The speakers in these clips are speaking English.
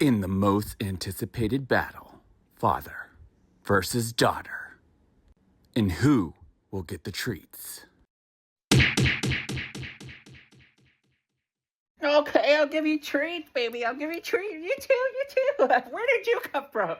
In the most anticipated battle, father versus daughter. And who will get the treats? Okay, I'll give you treats, baby. I'll give you treats. You too. Where did you come from?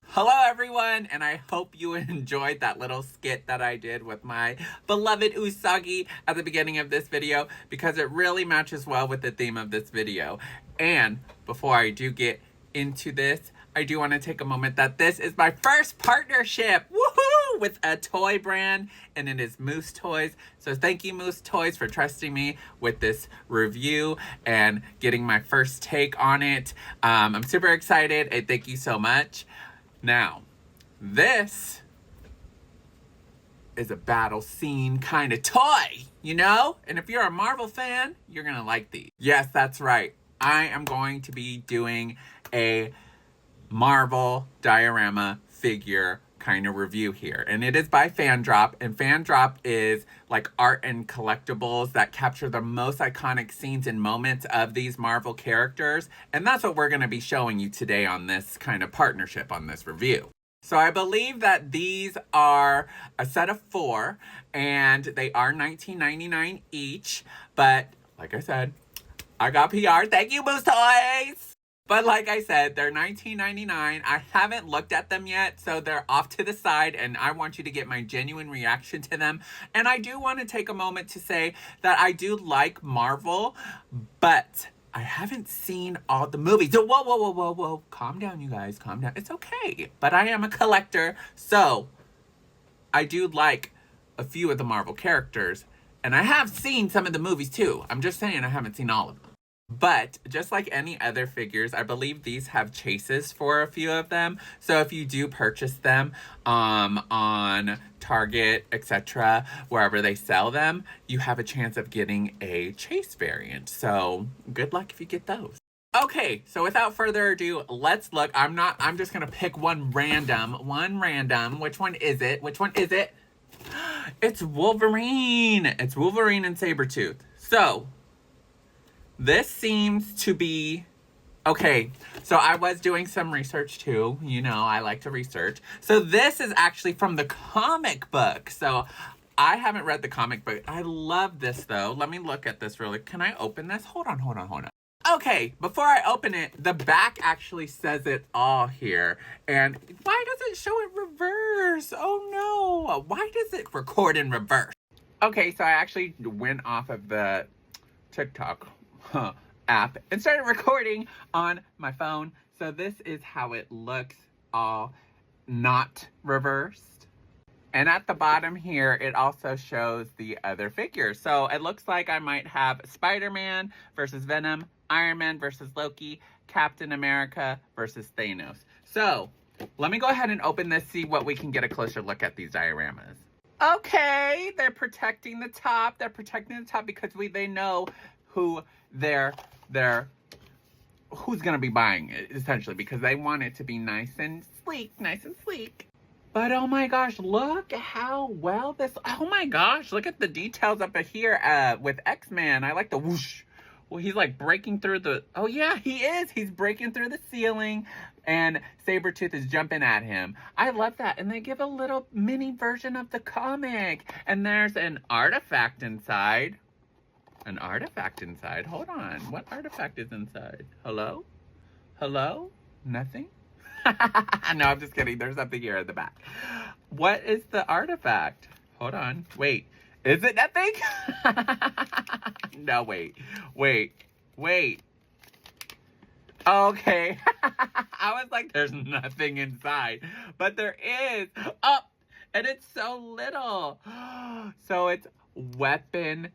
Hello, everyone, and I hope you enjoyed that little skit that I did with my beloved Usagi at the beginning of this video, because it really matches well with the theme of this video. And before I do get into this, I do want to take a moment that this is my first partnership, woohoo, with a toy brand, and it is Moose Toys. So thank you, Moose Toys, for trusting me with this review and getting my first take on it. I'm super excited, and thank you so much. Now, this is a battle scene kind of toy, you know? And if you're a Marvel fan, you're gonna like these. Yes, that's right. I am going to be doing a Marvel diorama figure kind of review here. And it is by FanDrop. And FanDrop is like art and collectibles that capture the most iconic scenes and moments of these Marvel characters. And that's what we're going to be showing you today on this kind of partnership, on this review. So I believe that these are a set of 4, and they are $19.99 each. But like I said, I got PR. Thank you, Moose Toys! But like I said, they're $19.99. I haven't looked at them yet, so they're off to the side, and I want you to get my genuine reaction to them. And I do want to take a moment to say that I do like Marvel, but I haven't seen all the movies. So whoa. Calm down, you guys. Calm down. It's okay. But I am a collector, so I do like a few of the Marvel characters. And I have seen some of the movies, too. I'm just saying I haven't seen all of them. But just like any other figures, I believe these have chases for a few of them. So if you do purchase them on Target, etc., wherever they sell them, you have a chance of getting a chase variant. So good luck if you get those. Okay, so without further ado, let's look. I'm just gonna pick one random. Which one is it? It's Wolverine. It's Wolverine and Sabretooth. So this seems to be, okay, so I was doing some research too. You know, I like to research. So this is actually from the comic book. So I haven't read the comic book. I love this though. Let me look at this really. Can I open this? Hold on. Okay, before I open it, the back actually says it all here. And why does it show it reverse? Oh no, why does it record in reverse? Okay, so I actually went off of the TikTok app and started recording on my phone. So this is how it looks, all not reversed. And at the bottom here, it also shows the other figures. So it looks like I might have Spider-Man versus Venom, Iron Man versus Loki, Captain America versus Thanos. So let me go ahead and open this, see what we can get a closer look at these dioramas. Okay, they're protecting the top. Because they know who who's gonna be buying it, essentially, because they want it to be nice and sleek. But oh my gosh, look how well this, oh my gosh, look at the details up here with X-Man. I like the whoosh. Well, he's like breaking through the, oh yeah, he is. He's breaking through the ceiling and Sabretooth is jumping at him. I love that. And they give a little mini version of the comic. And there's an artifact inside. Hold on. What artifact is inside? Hello? Nothing? No, I'm just kidding. There's something here at the back. What is the artifact? Hold on. Wait. Is it nothing? No, wait. Okay. I was like, there's nothing inside. But there is. Oh, and it's so little. So it's Weapon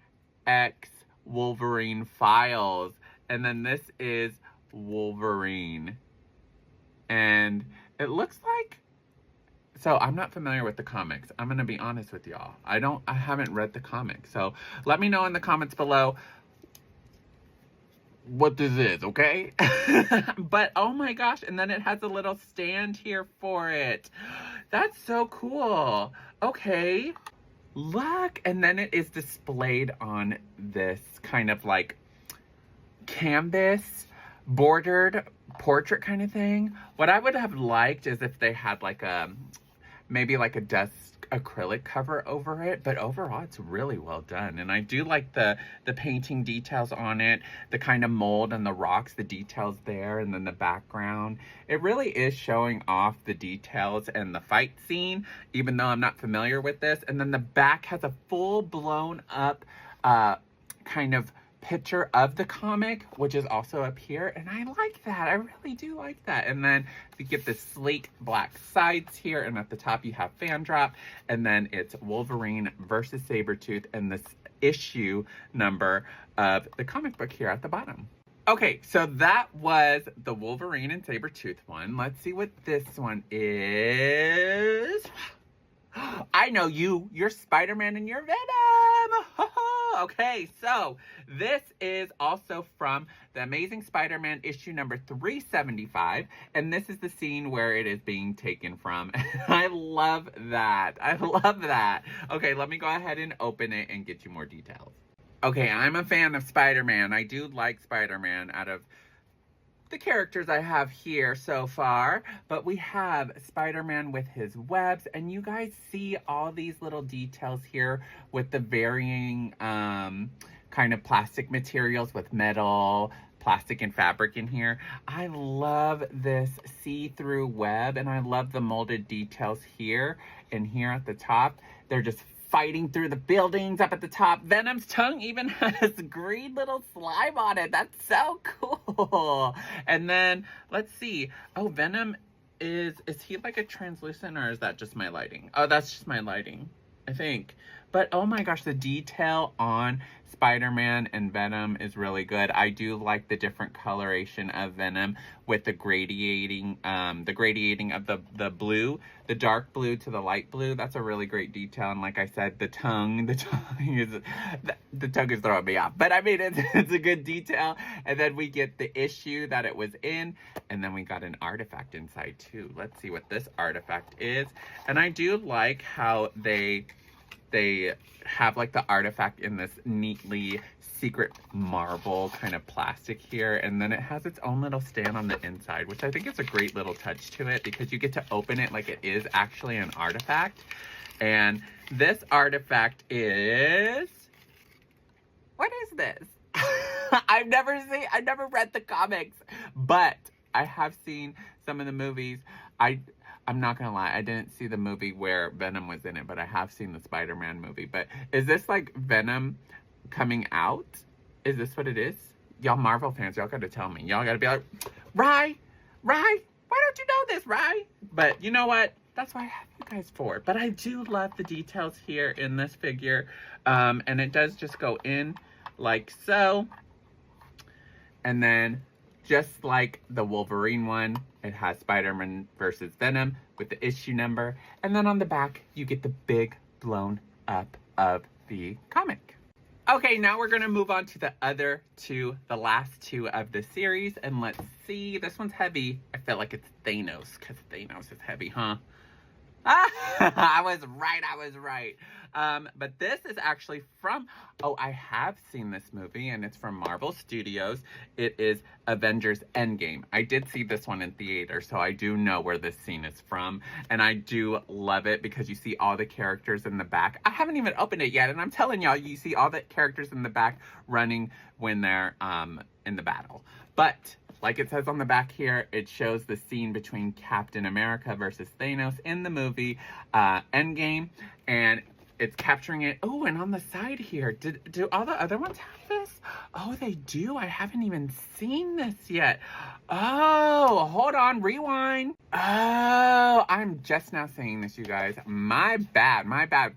X Wolverine Files. And then this is Wolverine. And it looks like, so I'm not familiar with the comics. I'm going to be honest with y'all. I haven't read the comics. So let me know in the comments below what this is, okay? But oh my gosh, and then it has a little stand here for it. That's so cool. Okay, look, and then it is displayed on this kind of like canvas bordered portrait kind of thing. What I would have liked is if they had like maybe like a dust acrylic cover over it, but overall it's really well done. And I do like the painting details on it, the kind of mold and the rocks, the details there, and then the background. It really is showing off the details and the fight scene, even though I'm not familiar with this. And then the back has a full blown up kind of picture of the comic, which is also up here, and I like that. I really do like that. And then you get the sleek black sides here, and at the top you have FanDrop, and then it's Wolverine versus Sabretooth, and this issue number of the comic book here at the bottom. Okay, so that was the Wolverine and Sabretooth one. Let's see what this one is. I know you. You're Spider-Man and you're Venom. Okay, so this is also from the Amazing Spider-Man issue number 375, and this is the scene where it is being taken from. I love that. I love that. Okay, let me go ahead and open it and get you more details. Okay, I'm a fan of Spider-Man. I do like Spider-Man out of the characters I have here so far, but we have Spider-Man with his webs, and you guys see all these little details here with the varying kind of plastic materials with metal, plastic, and fabric in here. I love this see-through web, and I love the molded details here and here at the top. They're just fighting through the buildings up at the top. Venom's tongue even has green little slime on it. That's so cool. And then, let's see. Oh, Venom is he like a translucent, or is that just my lighting? Oh, that's just my lighting, I think. But oh my gosh, the detail on Spider-Man and Venom is really good. I do like the different coloration of Venom with the gradiating of the blue, the dark blue to the light blue. That's a really great detail. And like I said, the tongue is throwing me off. But I mean, it's a good detail. And then we get the issue that it was in, and then we got an artifact inside too. Let's see what this artifact is. And I do like how they have like the artifact in this neatly secret marble kind of plastic here, and then it has its own little stand on the inside, which I think is a great little touch to it, because you get to open it like it is actually an artifact. And this artifact is, what is this? I've never read the comics, but I have seen some of the movies. I'm not gonna lie, I didn't see the movie where Venom was in it, but I have seen the Spider-Man movie. But is this like Venom coming out? Is this what it is? Y'all Marvel fans, y'all gotta tell me. Y'all gotta be like, Rye, why don't you know this, Rye? But you know what? That's why I have you guys for. But I do love the details here in this figure. And it does just go in like so. And then, just like the Wolverine one, it has Spider-Man versus Venom with the issue number. And then on the back, you get the big blown up of the comic. Okay, now we're going to move on to the last two of the series. And let's see, this one's heavy. I feel like it's Thanos, because Thanos is heavy, huh? I was right. But this is actually from, I have seen this movie, and it's from Marvel Studios. It is Avengers Endgame. I did see this one in theater, so I do know where this scene is from. And I do love it because you see all the characters in the back. I haven't even opened it yet, and I'm telling y'all, you see all the characters in the back running when they're in the battle. But like it says on the back here, it shows the scene between Captain America versus Thanos in the movie Endgame, and it's capturing it. Oh, and on the side here, do all the other ones have this? Oh, they do. I haven't even seen this yet. Oh, hold on, rewind. Oh, I'm just now seeing this, you guys. My bad.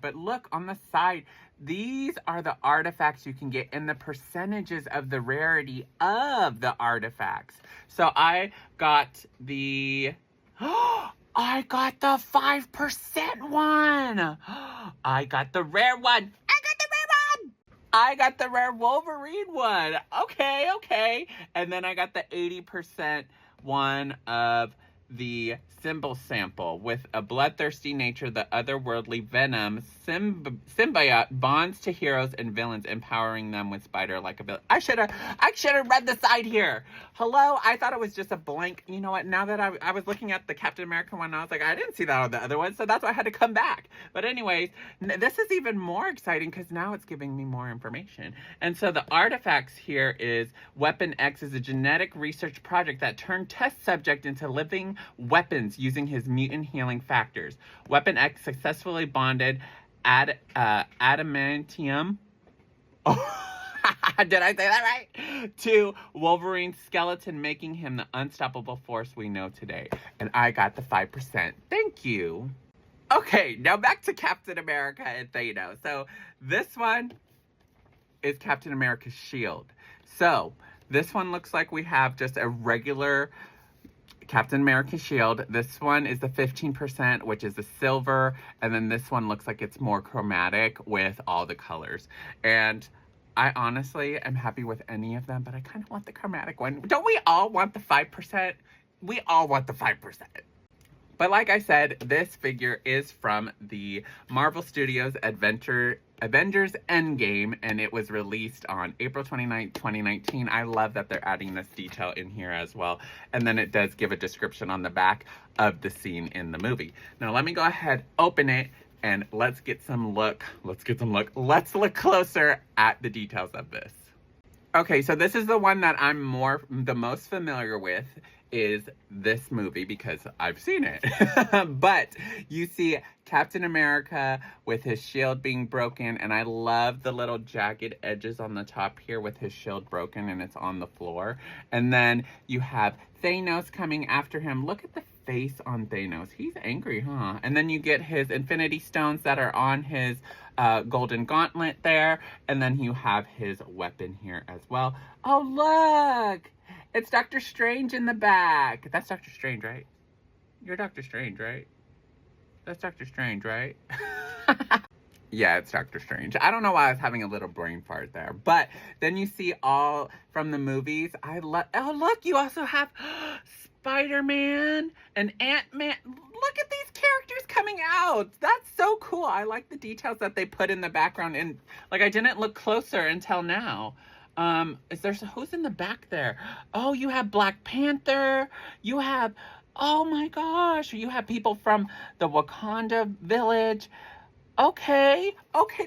But look on the side. These are the artifacts you can get and the percentages of the rarity of the artifacts. So I got the... I got the 5% one. I got the rare one. I got the rare Wolverine one. Okay. And then I got the 80% one of the symbol sample. With a bloodthirsty nature, the otherworldly venom symbiote bonds to heroes and villains, empowering them with spider-like ability. I should have read the side here. Hello, I thought it was just a blank. You know what? Now that I was looking at the Captain America one, I was like, I didn't see that on the other one, so that's why I had to come back. But anyways, this is even more exciting because now it's giving me more information. And so the artifacts here is Weapon X is a genetic research project that turned test subject into living weapons using his mutant healing factors. Weapon X successfully bonded adamantium. Oh, did I say that right? To Wolverine's skeleton, making him the unstoppable force we know today. And I got the 5%. Thank you. Okay, now back to Captain America and Thanos. So this one is Captain America's shield. So this one looks like we have just a regular Captain America shield. This one is the 15%, which is the silver. And then this one looks like it's more chromatic with all the colors. And I honestly am happy with any of them, but I kind of want the chromatic one. Don't we all want the 5%? We all want the 5%. But like I said, this figure is from the Marvel Studios Avengers Endgame, and it was released on April 29th, 2019. I love that they're adding this detail in here as well. And then it does give a description on the back of the scene in the movie. Now let me go ahead, open it, and let's look closer at the details of this. Okay, so this is the one that I'm the most familiar with, is this movie because I've seen it. But you see Captain America with his shield being broken, and I love the little jagged edges on the top here with his shield broken and it's on the floor. And then you have Thanos coming after him. Look at the face on Thanos. He's angry, huh? And then you get his Infinity Stones that are on his golden gauntlet there. And then you have his weapon here as well. Oh, look! It's Doctor Strange in the back. That's Doctor Strange, right? You're Doctor Strange, right? That's Doctor Strange, right? Yeah, it's Doctor Strange. I don't know why I was having a little brain fart there. But then you see all from the movies. Oh, look, you also have Spider-Man and Ant-Man. Look at these characters coming out. That's so cool. I like the details that they put in the background. And, like, I didn't look closer until now. Who's in the back there? Oh, you have Black Panther. You have, oh my gosh, you have people from the Wakanda village. Okay,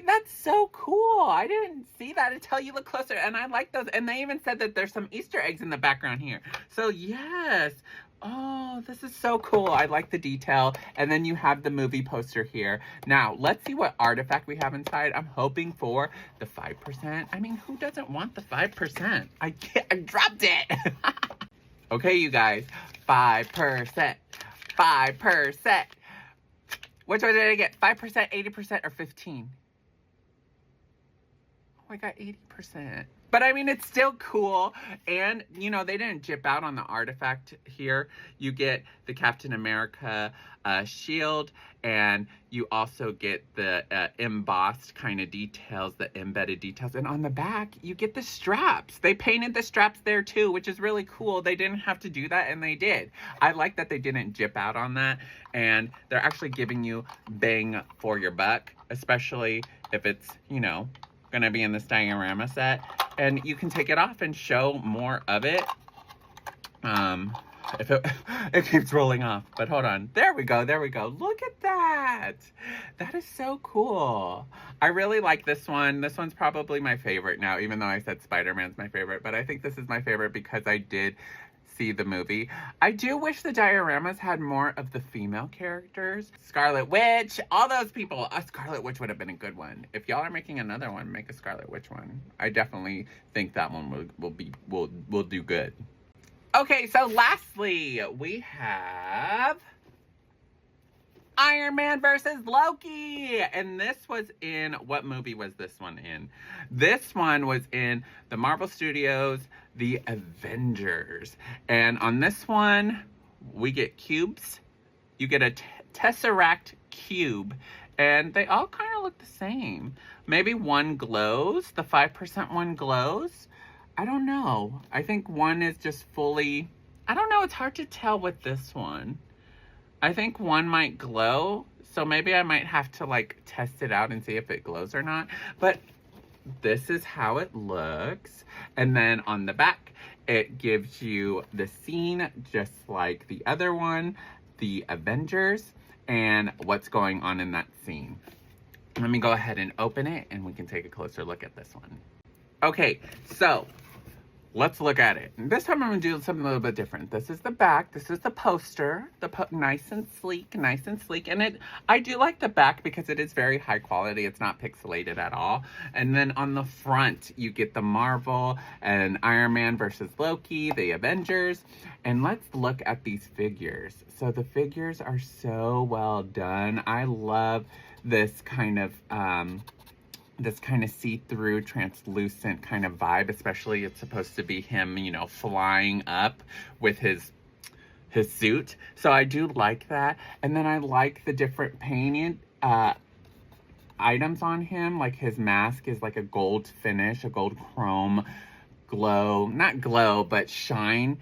that's so cool. I didn't see that until you look closer, and I like those. And they even said that there's some Easter eggs in the background here. So yes. Oh, this is so cool. I like the detail. And then you have the movie poster here. Now, let's see what artifact we have inside. I'm hoping for the 5%. I mean, who doesn't want the 5%? I dropped it. Okay, you guys. 5%. 5%. Which one did I get? 5%, 80%, or 15? Oh, I got 80%. But I mean, it's still cool. And, you know, they didn't jip out on the artifact here. You get the Captain America shield, and you also get the embossed kind of details, the embedded details. And on the back, you get the straps. They painted the straps there too, which is really cool. They didn't have to do that, and they did. I like that they didn't jip out on that. And they're actually giving you bang for your buck, especially if it's, you know, gonna be in this diorama set. And you can take it off and show more of it. If it keeps rolling off, but hold on. There we go. Look at that. That is so cool. I really like this one. This one's probably my favorite now, even though I said Spider-Man's my favorite, but I think this is my favorite because I did see the movie. I do wish the dioramas had more of the female characters. Scarlet Witch, all those people. A Scarlet Witch would have been a good one. If y'all are making another one, make a Scarlet Witch one. I definitely think that one will do good. Okay, so lastly, we have Iron Man versus Loki. And this was in, what movie was this one in? This one was in the Marvel Studios, The Avengers. And on this one, we get cubes. You get a Tesseract cube. And they all kind of look the same. Maybe one glows. The 5% one glows. I don't know. I think one is just fully I don't know. It's hard to tell with this one. I think one might glow. So maybe I might have to like test it out and see if it glows or not. But this is how it looks. And then on the back, it gives you the scene just like the other one, the Avengers, and what's going on in that scene. Let me go ahead and open it and we can take a closer look at this one. Okay, so let's look at it. This time I'm gonna do something a little bit different. This is the back, this is the poster, nice and sleek, And I do like the back because it is very high quality. It's not pixelated at all. And then on the front, you get the Marvel and Iron Man versus Loki, the Avengers. And let's look at these figures. So the figures are so well done. I love this kind of see-through, translucent kind of vibe, especially it's supposed to be him, you know, flying up with his suit. So I do like that. And then I like the different painted items on him. Like his mask is like a gold finish, a gold chrome glow, not glow, but shine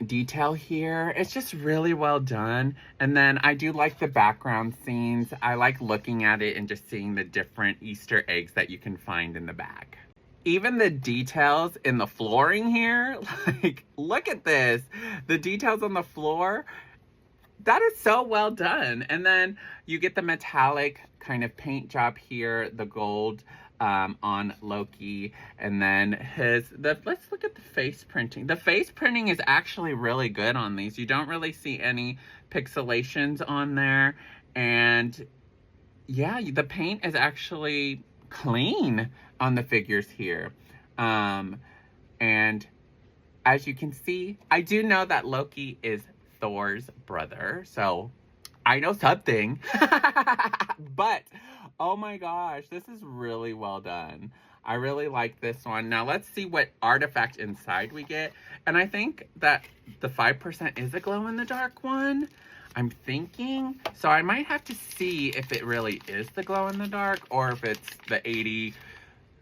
detail here. It's just really well done. And then I do like the background scenes. I like looking at it and just seeing the different Easter eggs that you can find in the back. Even the details in the flooring here, like, look at this. The details on the floor, that is so well done. And then you get the metallic kind of paint job here, the gold on Loki, and then let's look at the face printing. The face printing is actually really good on these. You don't really see any pixelations on there, and yeah, the paint is actually clean on the figures here. And as you can see, I do know that Loki is Thor's brother, so I know something. But oh my gosh, this is really well done. I really like this one. Now let's see what artifact inside we get. And I think that the 5% is a glow-in-the-dark one. I'm thinking. So I might have to see if it really is the glow-in-the-dark or if it's the 80,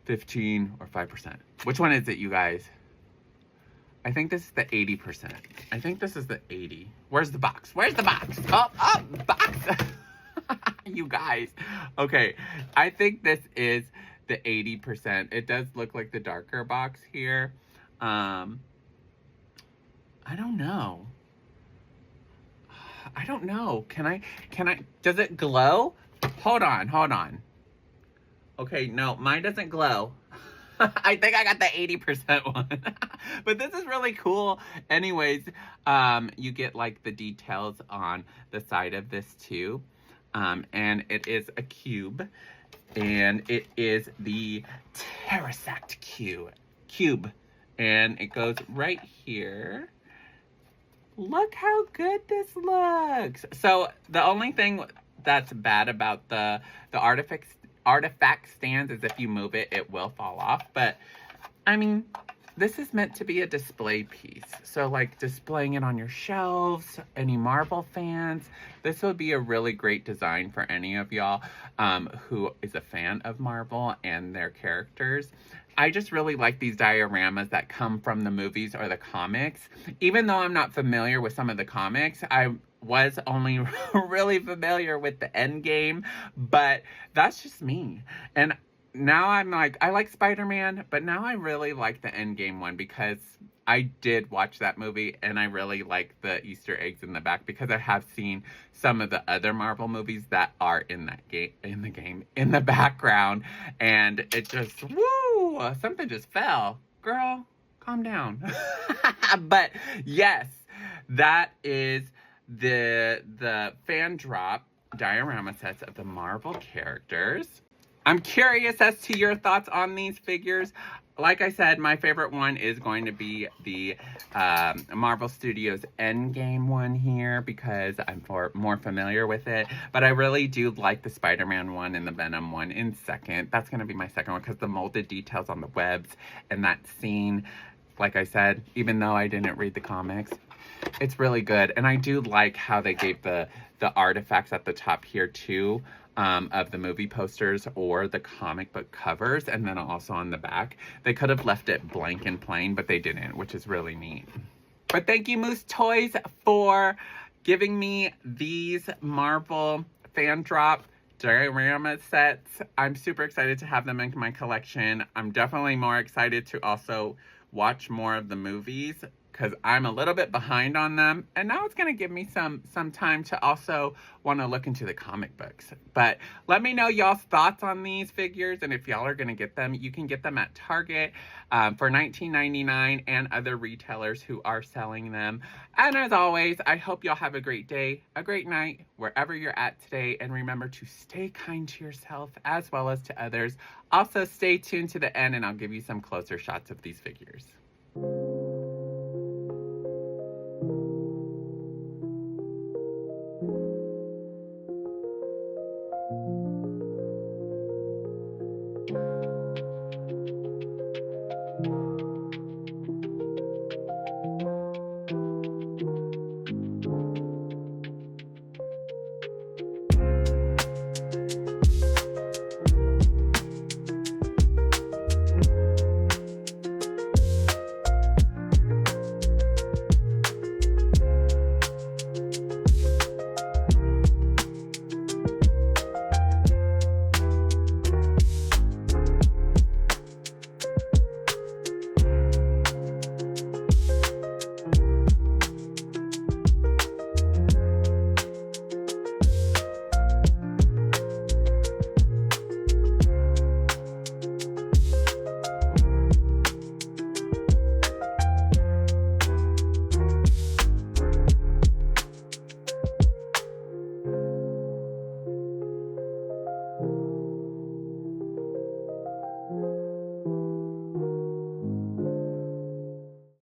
15, or 5%. Which one is it, you guys? I think this is the 80%. I think this is the 80. Where's the box? Where's the box? Oh, box! You guys. Okay, I think this is the 80%. It does look like the darker box here. I don't know. I don't know. Can I, does it glow? Hold on. Okay, no, mine doesn't glow. I think I got the 80% one. But this is really cool. Anyways, you get like the details on the side of this too. And it is a cube. And it is the Terrasect cube. And it goes right here. Look how good this looks. So the only thing that's bad about the artifact stands is if you move it, it will fall off. But I mean, this is meant to be a display piece. So like displaying it on your shelves, any Marvel fans, this would be a really great design for any of y'all who is a fan of Marvel and their characters. I just really like these dioramas that come from the movies or the comics. Even though I'm not familiar with some of the comics, I was only really familiar with the Endgame, but that's just me. And now I'm like, I like Spider-Man, but now I really like the Endgame one because I did watch that movie and I really like the Easter eggs in the back because I have seen some of the other Marvel movies that are in the background, and it just, woo, something just fell. Girl, calm down. But yes, that is the FanDrop diorama sets of the Marvel characters. I'm curious as to your thoughts on these figures. Like I said, my favorite one is going to be the Marvel Studios Endgame one here because I'm more familiar with it. But I really do like the Spider-Man one and the Venom one in second. That's going to be my second one because the molded details on the webs and that scene, like I said, even though I didn't read the comics, it's really good. And I do like how they gave the artifacts at the top here too. Of the movie posters or the comic book covers, and then also on the back. They could have left it blank and plain, but they didn't, which is really neat. But thank you, Moose Toys, for giving me these Marvel FanDrop diorama sets. I'm super excited to have them in my collection. I'm definitely more excited to also watch more of the movies because I'm a little bit behind on them. And now it's going to give me some time to also want to look into the comic books. But let me know y'all's thoughts on these figures. And if y'all are going to get them, you can get them at Target for $19.99 and other retailers who are selling them. And as always, I hope y'all have a great day, a great night, wherever you're at today. And remember to stay kind to yourself as well as to others. Also, stay tuned to the end and I'll give you some closer shots of these figures.